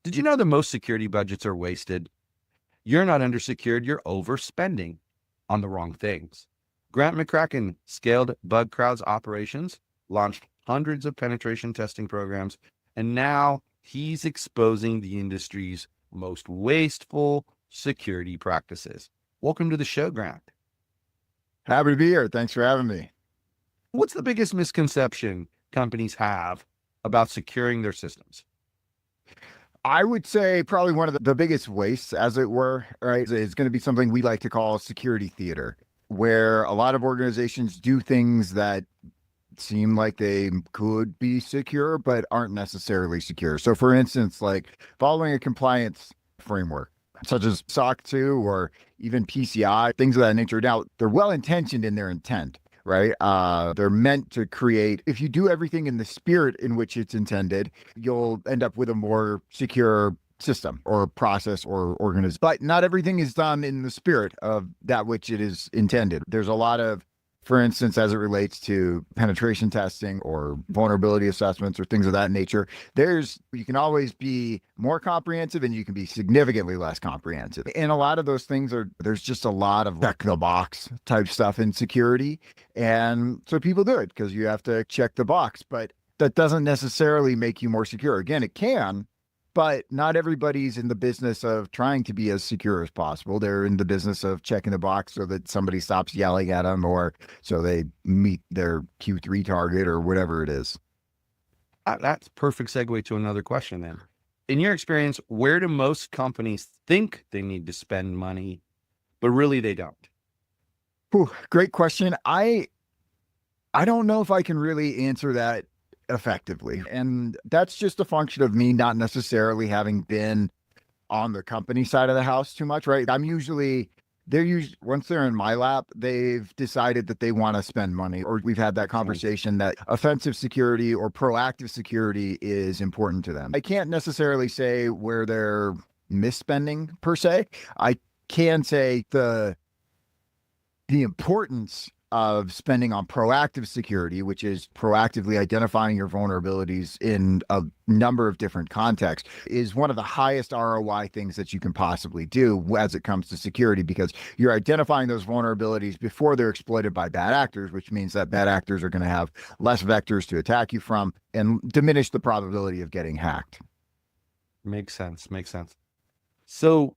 Did you know that most security budgets are wasted? You're not undersecured, you're overspending on the wrong things. Grant McCracken scaled BugCrowd's operations, launched hundreds of penetration testing programs, and now he's exposing the industry's most wasteful security practices. Welcome to the show, Grant. Happy to be here. Thanks for having me. What's the biggest misconception companies have about securing their systems? I would say probably one of the biggest wastes, as it were, right, is going to be something we like to call security theater, where a lot of organizations do things that seem like they could be secure, but aren't necessarily secure. So for instance, like following a compliance framework, such as SOC 2 or even PCI, things of that nature. Now, they're well-intentioned in their intent, right? They're meant to create, if you do everything in the spirit in which it's intended, you'll end up with a more secure system or process or organization. But not everything is done in the spirit of that which it is intended. There's a lot of, for instance, as it relates to penetration testing or vulnerability assessments or things of that nature, you can always be more comprehensive and you can be significantly less comprehensive. And a lot of those things there's just a lot of check the box type stuff in security. And so people do it because you have to check the box, but that doesn't necessarily make you more secure. Again, it can, but not everybody's in the business of trying to be as secure as possible. They're in the business of checking the box so that somebody stops yelling at them or so they meet their Q3 target or whatever it is. That's perfect segue to another question then. In your experience, where do most companies think they need to spend money, but really they don't? Whew, great question. I don't know if I can really answer that effectively. And that's just a function of me not necessarily having been on the company side of the house too much, right? Once they're in my lap, they've decided that they want to spend money, or we've had that conversation that offensive security or proactive security is important to them. I can't necessarily say where they're misspending per se. I can say the importance of spending on proactive security, which is proactively identifying your vulnerabilities in a number of different contexts, is one of the highest ROI things that you can possibly do as it comes to security, because you're identifying those vulnerabilities before they're exploited by bad actors, which means that bad actors are going to have less vectors to attack you from and diminish the probability of getting hacked. Makes sense. So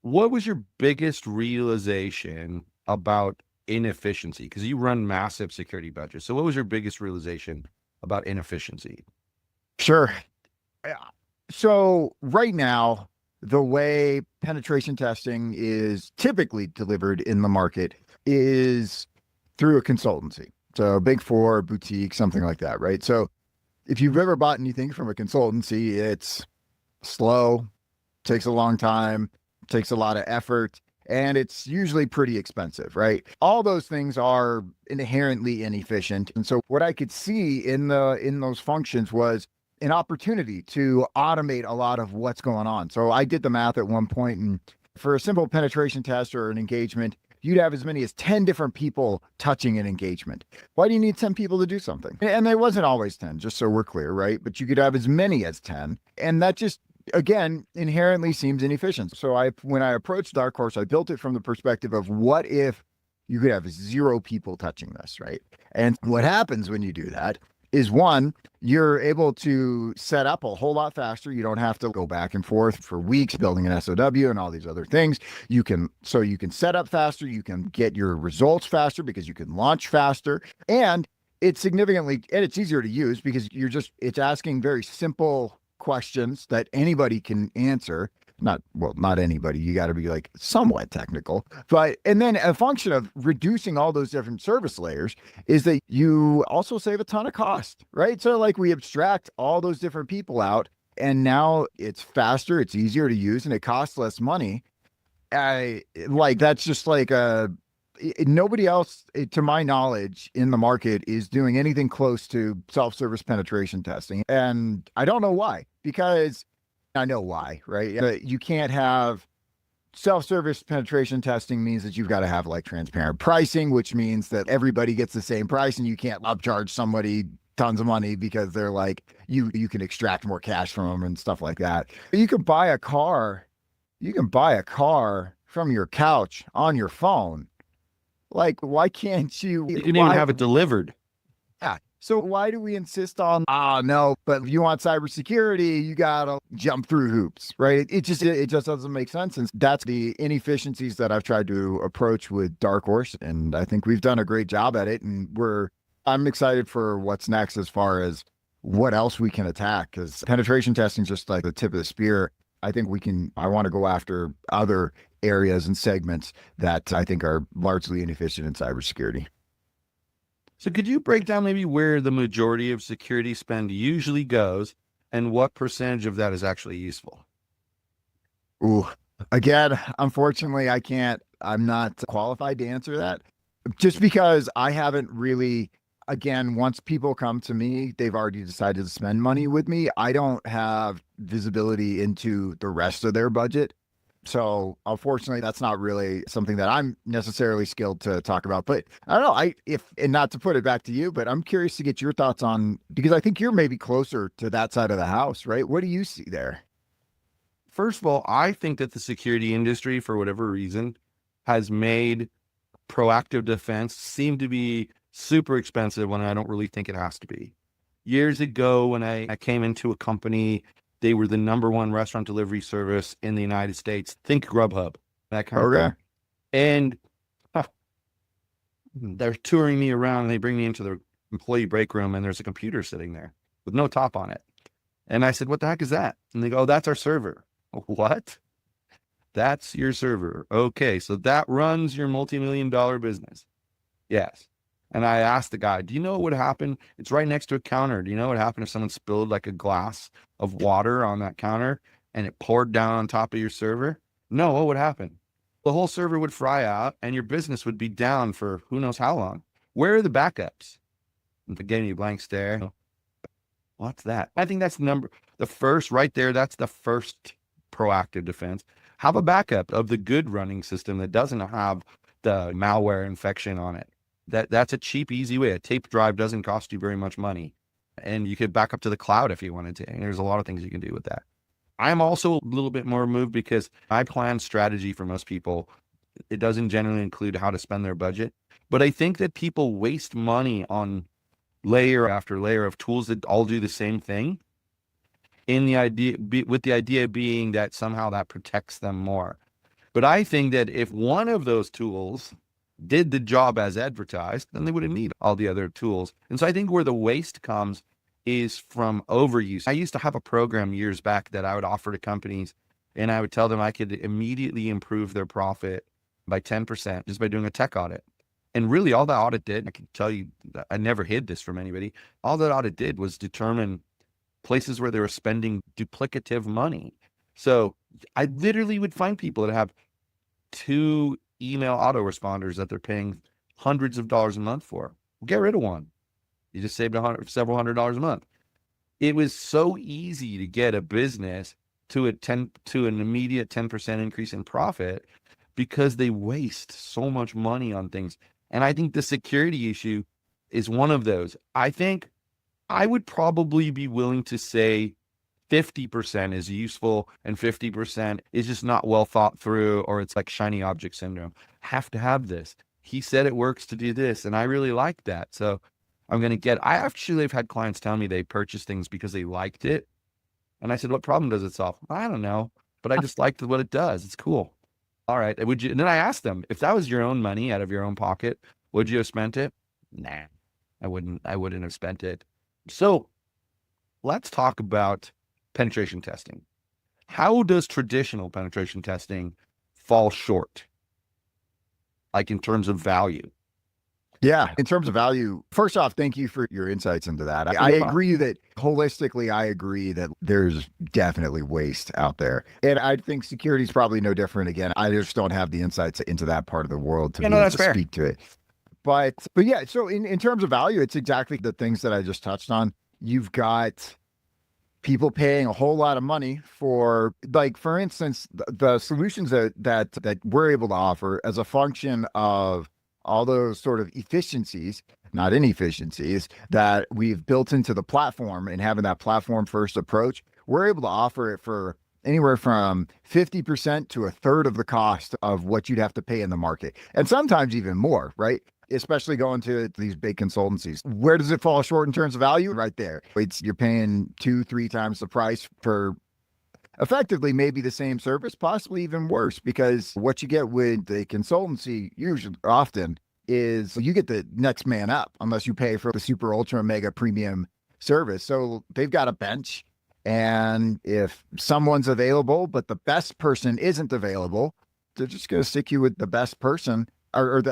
what was your biggest realization about inefficiency? Because you run massive security budgets. So what was your biggest realization about inefficiency? Sure. So right now, the way penetration testing is typically delivered in the market is through a consultancy. So Big Four, boutique, something like that, right? So if you've ever bought anything from a consultancy, it's slow, takes a long time, takes a lot of effort, and it's usually pretty expensive, right? All those things are inherently inefficient. And so what I could see in those functions was an opportunity to automate a lot of what's going on. So I did the math at one point, and for a simple penetration test or an engagement, you'd have as many as 10 different people touching an engagement. Why do you need 10 people to do something? And there wasn't always 10, just so we're clear, right? But you could have as many as 10. And that just, again, inherently seems inefficient. So when I approached Dark Horse, I built it from the perspective of what if you could have 0 people touching this, right? And what happens when you do that is, one, you're able to set up a whole lot faster. You don't have to go back and forth for weeks building an SOW and all these other things. You can set up faster. You can get your results faster because you can launch faster. And it's easier to use because it's asking very simple questions that anybody can answer. Not anybody, you got to be like somewhat technical, and then a function of reducing all those different service layers is that you also save a ton of cost, right? So like we abstract all those different people out, and now it's faster, it's easier to use, and it costs less money. That's just like nobody else, to my knowledge, in the market is doing anything close to self-service penetration testing. And I don't know why, because I know why, right? You can't have self-service penetration testing means that you've got to have like transparent pricing, which means that everybody gets the same price and you can't upcharge somebody tons of money because they're like, you can extract more cash from them and stuff like that. You can buy a car. You can buy a car from your couch on your phone. Like, why can't you? You can even Why, have it delivered. yeah. So why do we insist on, no, but if you want cybersecurity, you gotta jump through hoops, right? It just doesn't make sense. And that's the inefficiencies that I've tried to approach with Dark Horse. And I think we've done a great job at it. And I'm excited for what's next as far as what else we can attack, because penetration testing is just like the tip of the spear. I think I want to go after other areas and segments that I think are largely inefficient in cybersecurity. So could you break down maybe where the majority of security spend usually goes and what percentage of that is actually useful? Ooh, again, unfortunately, I'm not qualified to answer that just because I haven't really, again, once people come to me, they've already decided to spend money with me. I don't have visibility into the rest of their budget. So unfortunately, that's not really something that I'm necessarily skilled to talk about. But I don't know. And not to put it back to you, but I'm curious to get your thoughts on, because I think you're maybe closer to that side of the house, right? What do you see there? First of all, I think that the security industry, for whatever reason, has made proactive defense seem to be super expensive when I don't really think it has to be. Years ago, when I came into a company, they were the #1 restaurant delivery service in the United States. Think Grubhub, that kind of thing. And they're touring me around and they bring me into the employee break room and there's a computer sitting there with no top on it. And I said, what the heck is that? And they go, oh, that's our server. What? That's your server. Okay, so that runs your multi-million-dollar business. Yes. And I asked the guy, do you know what would happen? It's right next to a counter. Do you know what would happen if someone spilled like a glass of water on that counter and it poured down on top of your server? No, what would happen? The whole server would fry out and your business would be down for who knows how long. Where are the backups? And gave me a blank stare. What's that? I think that's the first right there. That's the first proactive defense. Have a backup of the good running system that doesn't have the malware infection on it. That's a cheap, easy way. A tape drive doesn't cost you very much money. And you could back up to the cloud if you wanted to. And there's a lot of things you can do with that. I'm also a little bit more moved because I plan strategy for most people. It doesn't generally include how to spend their budget. But I think that people waste money on layer after layer of tools that all do the same thing. With the idea being that somehow that protects them more. But I think that if one of those tools did the job as advertised, then they wouldn't need all the other tools. And so I think where the waste comes is from overuse. I used to have a program years back that I would offer to companies, and I would tell them I could immediately improve their profit by 10% just by doing a tech audit. And really all that audit did, I can tell you, I never hid this from anybody, all that audit did was determine places where they were spending duplicative money. So I literally would find people that have 2 email autoresponders that they're paying hundreds of dollars a month for. Get rid of one. You just saved several $100s a month. It was so easy to get a business to an immediate 10% increase in profit because they waste so much money on things. And I think the security issue is one of those. I think I would probably be willing to say 50% is useful and 50% is just not well thought through, or it's like shiny object syndrome. Have to have this. He said it works to do this, and I really like that. So I actually have had clients tell me they purchased things because they liked it. And I said, what problem does it solve? I don't know, but I just liked what it does. It's cool. All right. And then I asked them, if that was your own money out of your own pocket, would you have spent it? Nah, I wouldn't have spent it. So let's talk about penetration testing. How does traditional penetration testing fall short? Like in terms of value? Yeah, in terms of value, first off, thank you for your insights into that. I agree that holistically, I agree that there's definitely waste out there. And I think security is probably no different. Again, I just don't have the insights into that part of the world to be able to speak to it. But yeah, so in terms of value, it's exactly the things that I just touched on. You've got people paying a whole lot of money for, like, for instance, the solutions that we're able to offer as a function of all those sort of efficiencies, not inefficiencies, that we've built into the platform, and having that platform first approach, we're able to offer it for anywhere from 50% to a third of the cost of what you'd have to pay in the market. And sometimes even more, right? Especially going to these big consultancies. Where does it fall short in terms of value? Right there. You're paying 2-3 times the price for effectively maybe the same service, possibly even worse, because what you get with the consultancy usually often is you get the next man up unless you pay for the super ultra mega premium service. So they've got a bench, and if someone's available but the best person isn't available, they're just going to stick you with the best person,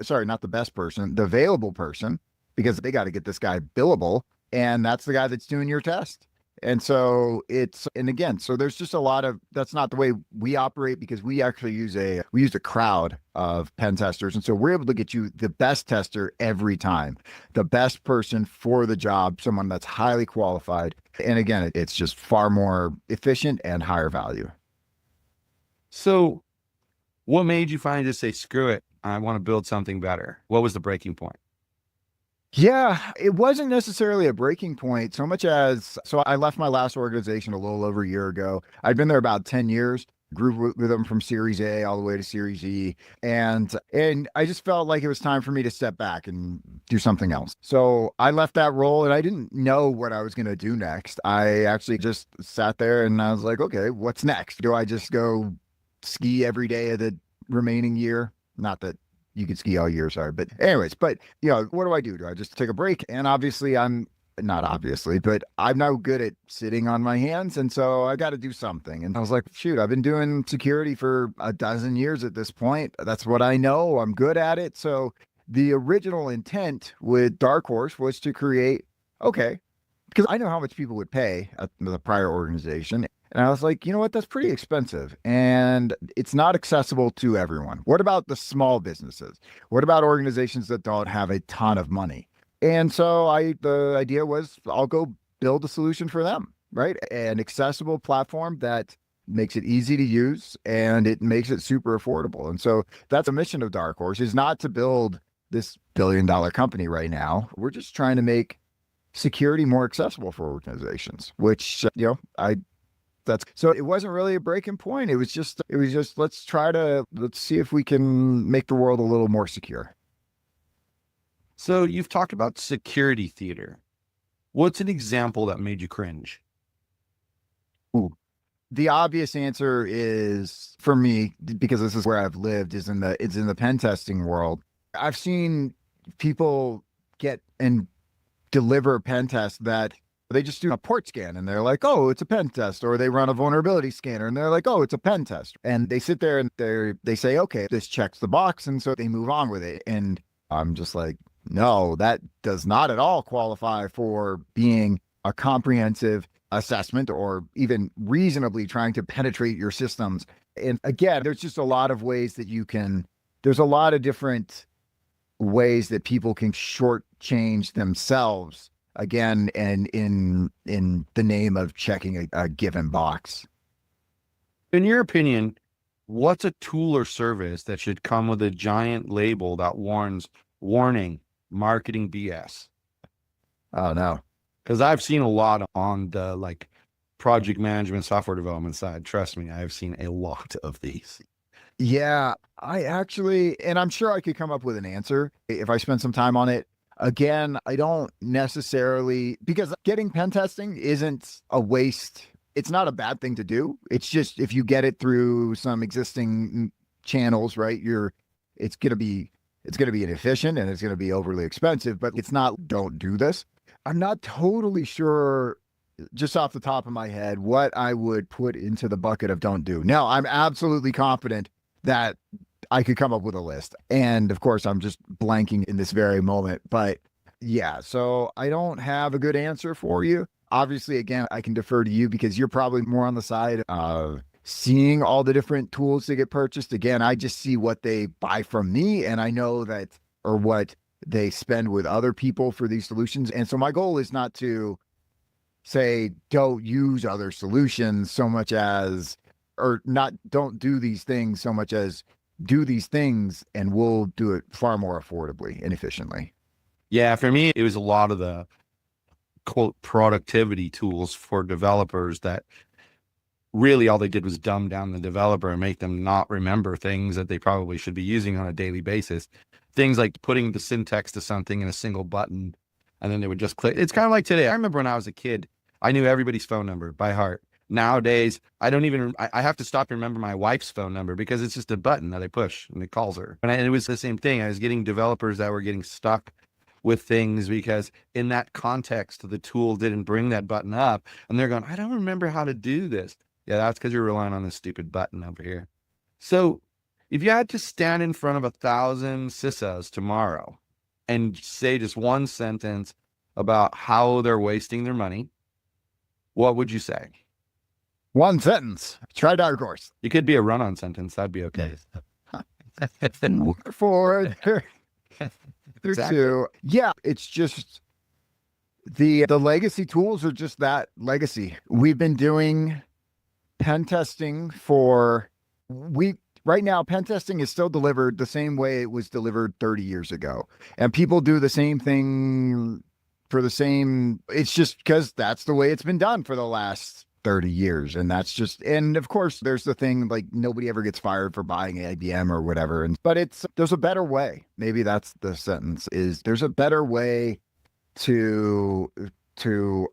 sorry, not the best person, the available person, because they got to get this guy billable, and that's the guy that's doing your test. And so so there's just a lot of, that's not the way we operate, because we actually use a crowd of pen testers. And so we're able to get you the best tester every time, the best person for the job, someone that's highly qualified. And again, it's just far more efficient and higher value. So what made you finally just say, screw it, I want to build something better? What was the breaking point? Yeah, it wasn't necessarily a breaking point so much as, so I left my last organization a little over a year ago. I'd been there about 10 years, grew with them from Series A all the way to Series E. And I just felt like it was time for me to step back and do something else. So I left that role, and I didn't know what I was going to do next. I actually just sat there and I was like, okay, what's next? Do I just go ski every day of the remaining year? Not that you could ski all year, sorry. But anyways, what do I do? Do I just take a break? And obviously not obviously, but I'm now good at sitting on my hands. And so I got to do something. And I was like, shoot, I've been doing security for a dozen years at this point. That's what I know. I'm good at it. So the original intent with Dark Horse was to create, okay, because I know how much people would pay at the prior organization. And I was like, you know what? That's pretty expensive, and it's not accessible to everyone. What about the small businesses? What about organizations that don't have a ton of money? And so the idea was, I'll go build a solution for them, right? An accessible platform that makes it easy to use, and it makes it super affordable. And so that's a mission of Dark Horse, is not to build this billion-dollar company right now. We're just trying to make security more accessible for organizations, which, so it wasn't really a breaking point. It was just, let's see if we can make the world a little more secure. So you've talked about security theater. What's an example that made you cringe? Ooh. The obvious answer is, for me, because this is where I've lived, it's in the pen testing world. I've seen people get and deliver pen tests that they just do a port scan and they're like, oh, it's a pen test. Or they run a vulnerability scanner and they're like, oh, it's a pen test. And they sit there and they say, okay, this checks the box. And so they move on with it. And I'm just like, no, that does not at all qualify for being a comprehensive assessment or even reasonably trying to penetrate your systems. And again, there's just a lot of ways that there's a lot of different ways that people can shortchange themselves, again, and in the name of checking a given box. In your opinion, what's a tool or service that should come with a giant label that warning, marketing BS? Oh, no. Because I've seen a lot on the project management software development side. Trust me, I've seen a lot of these. Yeah, and I'm sure I could come up with an answer if I spend some time on it. Again, I don't necessarily, because getting pen testing isn't a waste. It's not a bad thing to do. It's just, if you get it through some existing channels, right, it's going to be inefficient and it's going to be overly expensive, but it's not, don't do this. I'm not totally sure, just off the top of my head, what I would put into the bucket of don't do. Now, I'm absolutely confident that I could come up with a list. And of course, I'm just blanking in this very moment. But yeah, so I don't have a good answer for you. Obviously, again, I can defer to you because you're probably more on the side of seeing all the different tools that get purchased. Again, I just see what they buy from me, and I know that, or what they spend with other people for these solutions. And so my goal is not to say, don't use other solutions so much as, or not, don't do these things so much as do these things and we'll do it far more affordably and efficiently. Yeah, for me, it was a lot of the quote productivity tools for developers that really all they did was dumb down the developer and make them not remember things that they probably should be using on a daily basis. Things like putting the syntax to something in a single button, and then they would just click. It's kind of like today. I remember when I was a kid, I knew everybody's phone number by heart. Nowadays, I don't even, I have to stop and remember my wife's phone number because it's just a button that I push and it calls her. And it was the same thing. I was getting developers that were getting stuck with things because in that context, the tool didn't bring that button up. And they're going, I don't remember how to do this. Yeah, that's because you're relying on this stupid button over here. So if you had to stand in front of 1,000 CISOs tomorrow and say just one sentence about how they're wasting their money, what would you say? One sentence. Try Dark Horse. It could be a run-on sentence. That'd be okay. Forward. Exactly. Two. Yeah, it's just the legacy tools are just that legacy. We've been doing pen testing right now, pen testing is still delivered the same way it was delivered 30 years ago. And people do the same thing it's just because that's the way it's been done for the last 30 years. And and of course, there's the thing like nobody ever gets fired for buying IBM or whatever. But there's a better way. Maybe that's the sentence is there's a better way to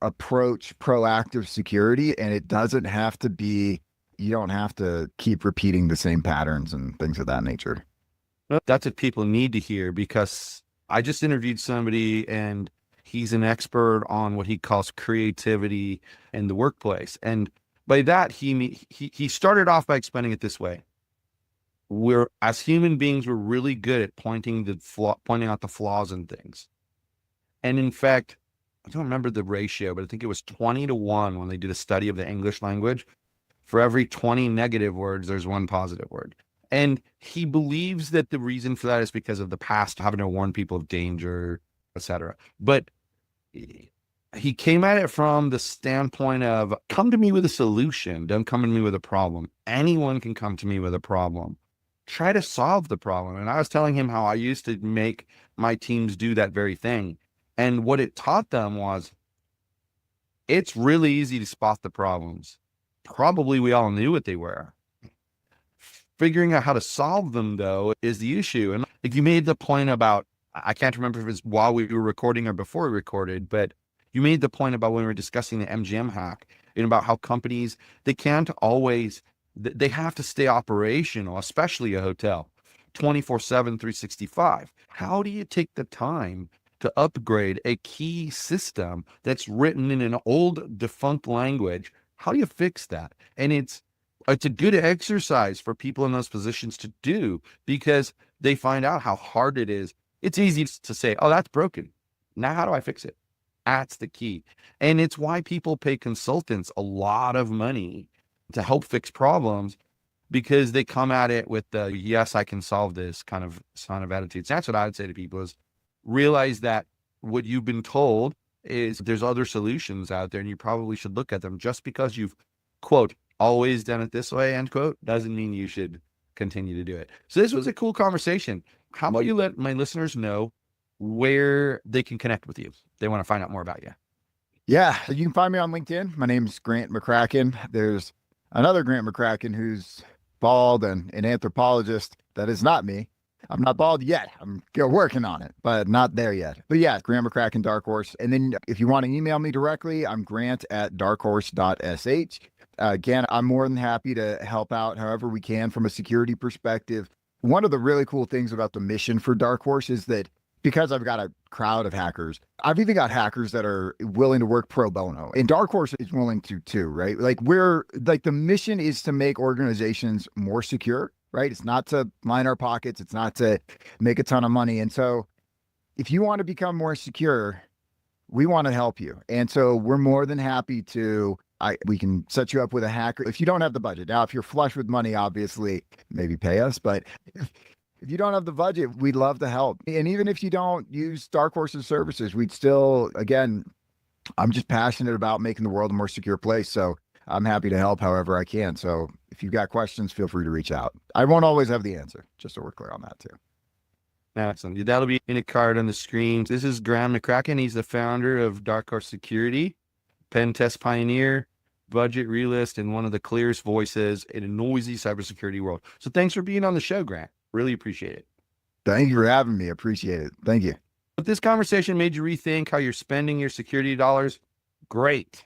approach proactive security, and it doesn't have to be, you don't have to keep repeating the same patterns and things of that nature. That's what people need to hear, because I just interviewed somebody and he's an expert on what he calls creativity in the workplace. And by that, he started off by explaining it this way. As human beings, we're really good at pointing out the flaws in things. And in fact, I don't remember the ratio, but I think it was 20-1 when they did a study of the English language. For every 20 negative words, there's one positive word. And he believes that the reason for that is because of the past, having to warn people of danger, etc. But he came at it from the standpoint of, come to me with a solution. Don't come to me with a problem. Anyone can come to me with a problem. Try to solve the problem. And I was telling him how I used to make my teams do that very thing. And what it taught them was, it's really easy to spot the problems. Probably we all knew what they were. Figuring out how to solve them, though, is the issue. And if you made the point about, I can't remember if it was while we were recording or before we recorded, but you made the point about when we were discussing the MGM hack and about how companies, they can't always, they have to stay operational, especially a hotel, 24/7, 365. How do you take the time to upgrade a key system that's written in an old defunct language? How do you fix that? And it's a good exercise for people in those positions to do, because they find out how hard it is. It's easy to say, oh, that's broken. Now, how do I fix it? That's the key. And it's why people pay consultants a lot of money to help fix problems, because they come at it with the, yes, I can solve this kind of attitudes. That's what I would say to people is, realize that what you've been told is there's other solutions out there, and you probably should look at them. Just because you've, quote, always done it this way, end quote, doesn't mean you should continue to do it. So this was a cool conversation. How about you let my listeners know where they can connect with you? They want to find out more about you. Yeah, you can find me on LinkedIn. My name's Grant McCracken. There's another Grant McCracken who's bald and an anthropologist. That is not me. I'm not bald yet. I'm working on it, but not there yet. But yeah, Grant McCracken, Dark Horse. And then if you want to email me directly, I'm grant@darkhorse.sh. Again, I'm more than happy to help out however we can from a security perspective. One of the really cool things about the mission for Dark Horse is that because I've got a crowd of hackers, I've even got hackers that are willing to work pro bono, and Dark Horse is willing to too, right? Like the mission is to make organizations more secure, right? It's not to line our pockets. It's not to make a ton of money. And so if you want to become more secure, we want to help you. And so we're more than happy to, we can set you up with a hacker. If you don't have the budget. Now, if you're flush with money, obviously, maybe pay us. But if you don't have the budget, we'd love to help. And even if you don't use Dark Horse's services, we'd still, again, I'm just passionate about making the world a more secure place. So I'm happy to help however I can. So if you've got questions, feel free to reach out. I won't always have the answer, just so we're clear on that too. Excellent. That'll be in a card on the screen. This is Grant McCracken. He's the founder of Dark Horse Security, pen test pioneer, budget realist, and one of the clearest voices in a noisy cybersecurity world. So thanks for being on the show, Grant. Really appreciate it. Thank you for having me. Appreciate it. Thank you. If this conversation made you rethink how you're spending your security dollars, great.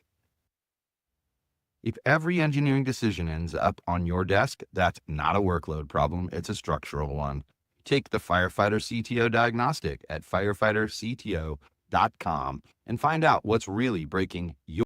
If every engineering decision ends up on your desk, that's not a workload problem. It's a structural one. Take the Firefighter CTO diagnostic at firefightercto.com and find out what's really breaking your